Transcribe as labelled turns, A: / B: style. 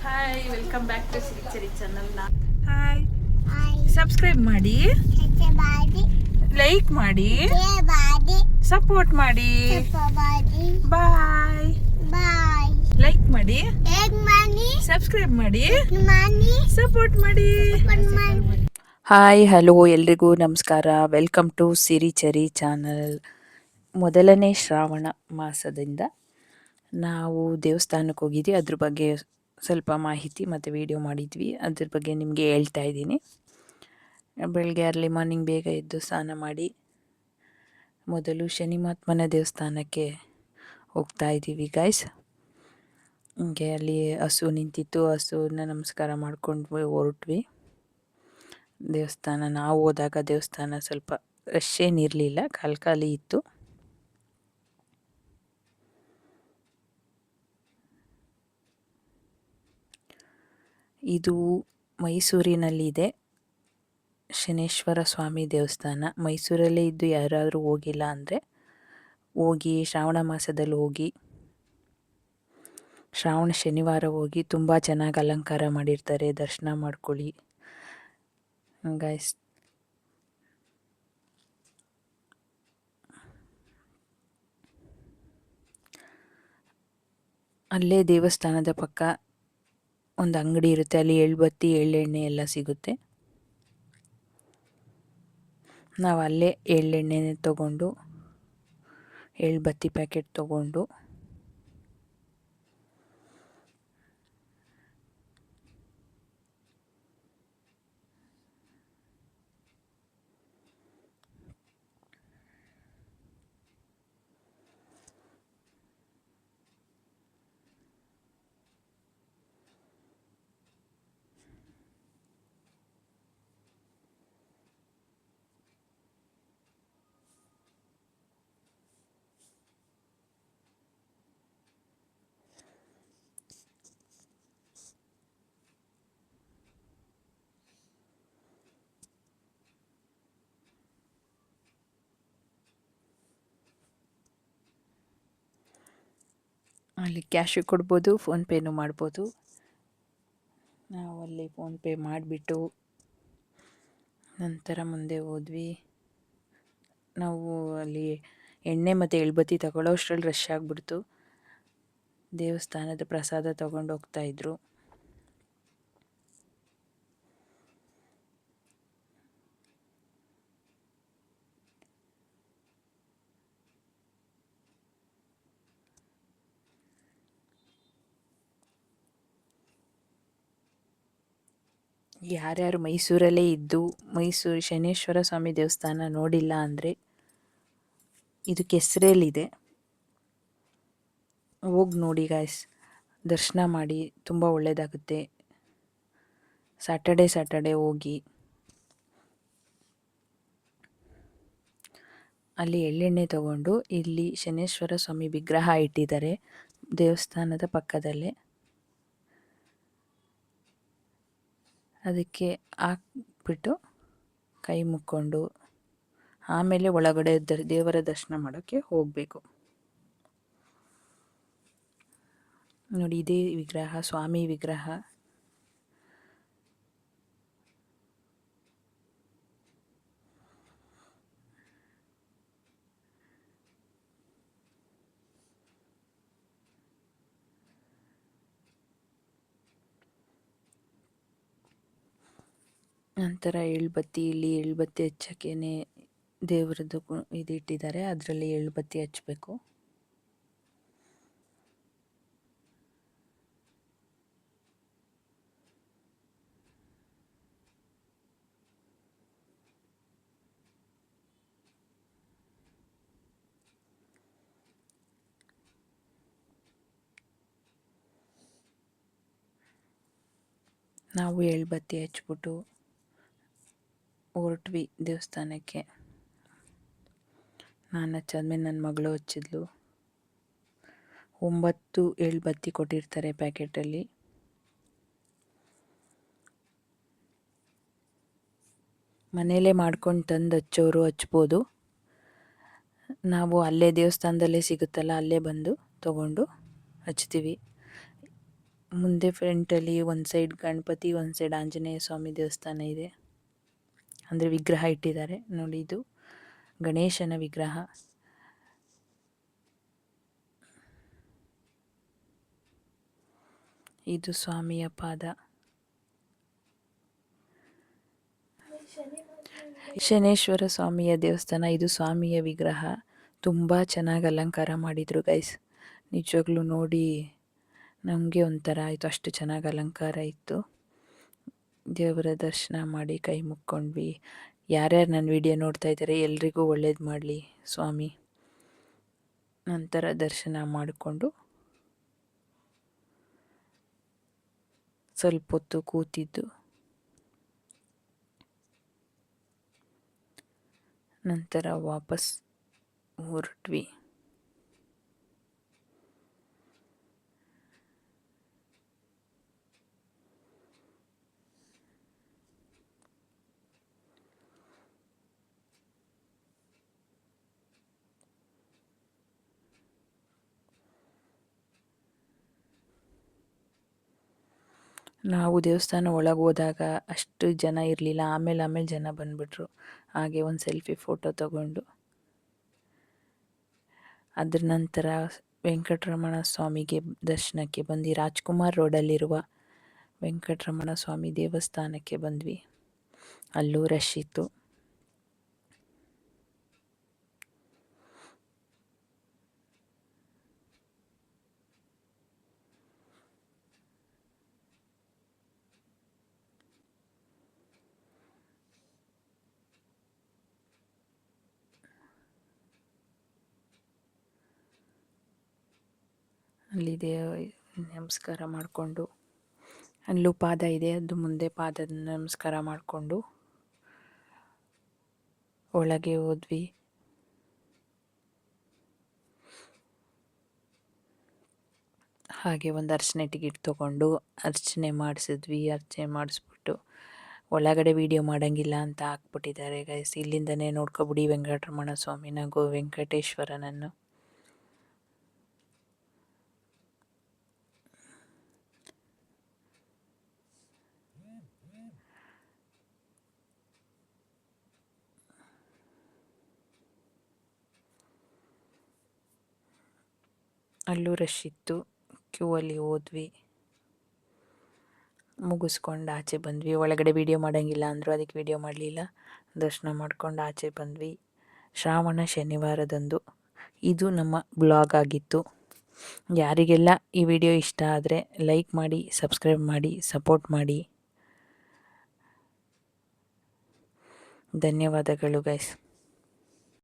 A: Hi, welcome back to Sirichari channel.
B: Hi,
C: Hi.
B: Subscribe ಮಾಡಿ,
C: Body.
B: Like ಮಾಡಿ,
C: Body.
B: Support ಮಾಡಿ.
C: Body.
B: Bye.
C: Bye.
B: Like ಮಾಡಿ,
C: Egg money.
B: Subscribe ಮಾಡಿ,
C: Money.
B: Support ಮಾಡಿ.
C: Money.
B: Hi, hello, ಎಲ್ರಿಗೂ ನಮಸ್ಕಾರ. Welcome to Sirichari channel. ಮೊದಲನೇ ಶ್ರಾವಣ ಮಾಸದಿಂದ ನಾವು ದೇವಸ್ಥಾನಕ್ಕೆ ಹೋಗಿದ್ವಿ. ಅದ್ರ ಬಗ್ಗೆ ಸ್ವಲ್ಪ ಮಾಹಿತಿ ಮತ್ತು ವಿಡಿಯೋ ಮಾಡಿದ್ವಿ. ಅದ್ರ ಬಗ್ಗೆ ನಿಮಗೆ ಹೇಳ್ತಾ ಇದ್ದೀನಿ. ಬೆಳಗ್ಗೆ ಅರ್ಲಿ ಮಾರ್ನಿಂಗ್ ಬೇಗ ಎದ್ದು ಸ್ನಾನ ಮಾಡಿ ಮೊದಲು ಶನಿ ಮಹಾತ್ಮನ ದೇವಸ್ಥಾನಕ್ಕೆ ಹೋಗ್ತಾ ಇದ್ದೀವಿ ಗೈಸ್. ಹೀಗೆ ಅಲ್ಲಿ ಹಸು ನಿಂತಿತ್ತು, ಹಸುವನ್ನ ನಮಸ್ಕಾರ ಮಾಡ್ಕೊಂಡು ಹೊರಟ್ವಿ ದೇವಸ್ಥಾನ. ನಾವು ಹೋದಾಗ ದೇವಸ್ಥಾನ ಸ್ವಲ್ಪ ರಶ್ ಏನಿರಲಿಲ್ಲ, ಖಾಲಿ ಇತ್ತು. ಇದು ಮೈಸೂರಿನಲ್ಲಿದೆ ಶನೇಶ್ವರ ಸ್ವಾಮಿ ದೇವಸ್ಥಾನ. ಮೈಸೂರಲ್ಲೇ ಇದ್ದು ಯಾರಾದರೂ ಹೋಗಿಲ್ಲ ಅಂದರೆ ಹೋಗಿ, ಶ್ರಾವಣ ಮಾಸದಲ್ಲಿ ಹೋಗಿ, ಶ್ರಾವಣ ಶನಿವಾರ ಹೋಗಿ. ತುಂಬ ಚೆನ್ನಾಗಿ ಅಲಂಕಾರ ಮಾಡಿರ್ತಾರೆ, ದರ್ಶನ ಮಾಡ್ಕೊಳ್ಳಿ ಗೈಸ್. ಅಲ್ಲೇ ದೇವಸ್ಥಾನದ ಪಕ್ಕ ಒಂದು ಅಂಗಡಿ ಇರುತ್ತೆ, ಅಲ್ಲಿ ಎಳ್ಬತ್ತಿ ಎಳ್ಳೆಣ್ಣೆ ಎಲ್ಲ ಸಿಗುತ್ತೆ. ನಾವು ಅಲ್ಲೇ ಎಳ್ಳೆಣ್ಣೆ ತೊಗೊಂಡು, ಎಳ್ಬತ್ತಿ ಪ್ಯಾಕೆಟ್ ತೊಗೊಂಡು ಅಲ್ಲಿ ಕ್ಯಾಶು ಕೊಡ್ಬೋದು, ಫೋನ್ಪೇನೂ ಮಾಡ್ಬೋದು. ನಾವು ಅಲ್ಲಿ ಫೋನ್ಪೇ ಮಾಡಿಬಿಟ್ಟು ನಂತರ ಮುಂದೆ ಹೋದ್ವಿ. ನಾವು ಅಲ್ಲಿ ಎಣ್ಣೆ ಮತ್ತು ಎಳ್ಬತ್ತಿ ತಗೊಳ್ಳೋ ಅಷ್ಟರಲ್ಲಿ ರಶ್ ಆಗಿಬಿಡ್ತು. ದೇವಸ್ಥಾನದ ಪ್ರಸಾದ ತೊಗೊಂಡು ಹೋಗ್ತಾಯಿದ್ರು. ಯಾರ್ಯಾರು ಮೈಸೂರಲ್ಲೇ ಇದ್ದು ಮೈಸೂರು ಶನೇಶ್ವರ ಸ್ವಾಮಿ ದೇವಸ್ಥಾನ ನೋಡಿಲ್ಲ ಅಂದರೆ ಇದು ಕೆಸರೇಲಿದೆ, ಹೋಗಿ ನೋಡಿ ಗಾಯ್ಸ್. ದರ್ಶನ ಮಾಡಿ, ತುಂಬ ಒಳ್ಳೆಯದಾಗುತ್ತೆ. ಸ್ಯಾಟರ್ಡೇ ಹೋಗಿ ಅಲ್ಲಿ ಎಳ್ಳೆಣ್ಣೆ ತಗೊಂಡು, ಇಲ್ಲಿ ಶನೇಶ್ವರ ಸ್ವಾಮಿ ವಿಗ್ರಹ ಇಟ್ಟಿದ್ದಾರೆ ದೇವಸ್ಥಾನದ ಪಕ್ಕದಲ್ಲೇ, ಅದಕ್ಕೆ ಹಾಕ್ಬಿಟ್ಟು ಕೈ ಮುಕ್ಕೊಂಡು ಆಮೇಲೆ ಒಳಗಡೆ ದೇವರ ದರ್ಶನ ಮಾಡೋಕ್ಕೆ ಹೋಗಬೇಕು. ನೋಡಿ, ಇದೇ ವಿಗ್ರಹ, ಸ್ವಾಮಿ ವಿಗ್ರಹ. ನಂತರ ಎಳ್ಬತ್ತಿ, ಇಲ್ಲಿ ಎಳ್ಬತ್ತಿ ಹಚ್ಚಕ್ಕೇನೆ ದೇವರದ್ದು ಇದು ಇಟ್ಟಿದ್ದಾರೆ, ಅದರಲ್ಲಿ ಎಳ್ಬತ್ತಿ ಹಚ್ಚಬೇಕು. ನಾವು ಎಳ್ಬತ್ತಿ ಹಚ್ಬಿಟ್ಟು ಹೊರಟ್ವಿ ದೇವಸ್ಥಾನಕ್ಕೆ. ನಾನು ಹಚ್ಚಾದ್ಮೇಲೆ ನನ್ನ ಮಗಳು ಹಚ್ಚಿದ್ಲು. 9 ಎಳ್ಬತ್ತಿ ಕೊಟ್ಟಿರ್ತಾರೆ ಪ್ಯಾಕೆಟಲ್ಲಿ. ಮನೇಲೇ ಮಾಡ್ಕೊಂಡು ತಂದು ಹಚ್ಚೋರು ಹಚ್ಬೋದು. ನಾವು ಅಲ್ಲೇ ದೇವಸ್ಥಾನದಲ್ಲೇ ಸಿಗುತ್ತಲ್ಲ, ಅಲ್ಲೇ ಬಂದು ತೊಗೊಂಡು ಹಚ್ತೀವಿ. ಮುಂದೆ ಫ್ರಂಟಲ್ಲಿ ಒಂದು ಸೈಡ್ ಗಣಪತಿ, ಒಂದು ಸೈಡ್ ಆಂಜನೇಯ ಸ್ವಾಮಿ ದೇವಸ್ಥಾನ ಇದೆ. ಅಂದರೆ ವಿಗ್ರಹ ಇಟ್ಟಿದ್ದಾರೆ ನೋಡಿ, ಇದು ಗಣೇಶನ ವಿಗ್ರಹ. ಇದು ಸ್ವಾಮಿಯ ಪಾದ. ಶನೇಶ್ವರ ಸ್ವಾಮಿಯ ದೇವಸ್ಥಾನ. ಇದು ಸ್ವಾಮಿಯ ವಿಗ್ರಹ. ತುಂಬ ಚೆನ್ನಾಗಿ ಅಲಂಕಾರ ಮಾಡಿದರು ಗೈಸ್. ನಿಜವಾಗ್ಲೂ ನೋಡಿ ನಮಗೆ ಒಂಥರ ಆಯಿತು, ಅಷ್ಟು ಚೆನ್ನಾಗಿ ಅಲಂಕಾರ ಇತ್ತು. ದೇವರ ದರ್ಶನ ಮಾಡಿ ಕೈ ಮುಕ್ಕೊಂಡ್ವಿ. ಯಾರ್ಯಾರು ನನ್ನ ವಿಡಿಯೋ ನೋಡ್ತಾ ಇದ್ದಾರೆ ಎಲ್ರಿಗೂ ಒಳ್ಳೇದು ಮಾಡಲಿ ಸ್ವಾಮಿ. ನಂತರ ದರ್ಶನ ಮಾಡಿಕೊಂಡು ಸ್ವಲ್ಪ ಹೊತ್ತು ಕೂತಿದ್ದು ನಂತರ ವಾಪಸ್ ಹೊರಟ್ವಿ. ನಾವು ದೇವಸ್ಥಾನ ಒಳಗೆ ಹೋದಾಗ ಅಷ್ಟು ಜನ ಇರಲಿಲ್ಲ. ಆಮೇಲೆ ಜನ ಬಂದುಬಿಟ್ರು. ಹಾಗೆ ಒಂದು ಸೆಲ್ಫಿ ಫೋಟೋ ತಗೊಂಡು ಅದರ ನಂತರ ವೆಂಕಟರಮಣ ಸ್ವಾಮಿಗೆ ದರ್ಶನಕ್ಕೆ ಬಂದು ರಾಜ್ಕುಮಾರ್ ರೋಡಲ್ಲಿರುವ ವೆಂಕಟರಮಣ ಸ್ವಾಮಿ ದೇವಸ್ಥಾನಕ್ಕೆ ಬಂದ್ವಿ. ಅಲ್ಲೂ ರಶ್ ಇತ್ತು. ಅಲ್ಲಿದೆ ನಮಸ್ಕಾರ ಮಾಡಿಕೊಂಡು, ಅಲ್ಲೂ ಪಾದ ಇದೆ, ಅದು ಮುಂದೆ ಪಾದದ ನಮಸ್ಕಾರ ಮಾಡಿಕೊಂಡು ಒಳಗೆ ಹೋದ್ವಿ. ಹಾಗೆ ಒಂದು ಅರ್ಚನೆ ಟಿಕೆಟ್ ತೊಗೊಂಡು ಅರ್ಚನೆ ಮಾಡಿಸಿದ್ವಿ. ಅರ್ಚನೆ ಮಾಡಿಸ್ಬಿಟ್ಟು ಒಳಗಡೆ ವಿಡಿಯೋ ಮಾಡೋಂಗಿಲ್ಲ ಅಂತ ಹಾಕ್ಬಿಟ್ಟಿದ್ದಾರೆ ಗೈಸ್. ಇಲ್ಲಿಂದನೇ ನೋಡ್ಕೊಬಿಡಿ ವೆಂಕಟರಮಣ ಸ್ವಾಮಿನ, ವೆಂಕಟೇಶ್ವರನನ್ನು. ಅಲ್ಲೂ ರಶ್ ಇತ್ತು. ಕ್ಯೂ ಅಲ್ಲಿ ಹೋದ್ವಿ, ಮುಗಿಸ್ಕೊಂಡು ಆಚೆ ಬಂದ್ವಿ. ಒಳಗಡೆ ವಿಡಿಯೋ ಮಾಡೋಂಗಿಲ್ಲ ಅಂದರು, ಅದಕ್ಕೆ ವಿಡಿಯೋ ಮಾಡಲಿಲ್ಲ. ದರ್ಶನ ಮಾಡ್ಕೊಂಡು ಆಚೆ ಬಂದ್ವಿ. ಶ್ರಾವಣ ಶನಿವಾರದಂದು ಇದು ನಮ್ಮ ಬ್ಲಾಗ್ ಆಗಿತ್ತು. ಯಾರಿಗೆಲ್ಲ ಈ ವಿಡಿಯೋ ಇಷ್ಟ ಆದರೆ ಲೈಕ್ ಮಾಡಿ, ಸಬ್ಸ್ಕ್ರೈಬ್ ಮಾಡಿ, ಸಪೋರ್ಟ್ ಮಾಡಿ. ಧನ್ಯವಾದಗಳು ಗೈಸ್.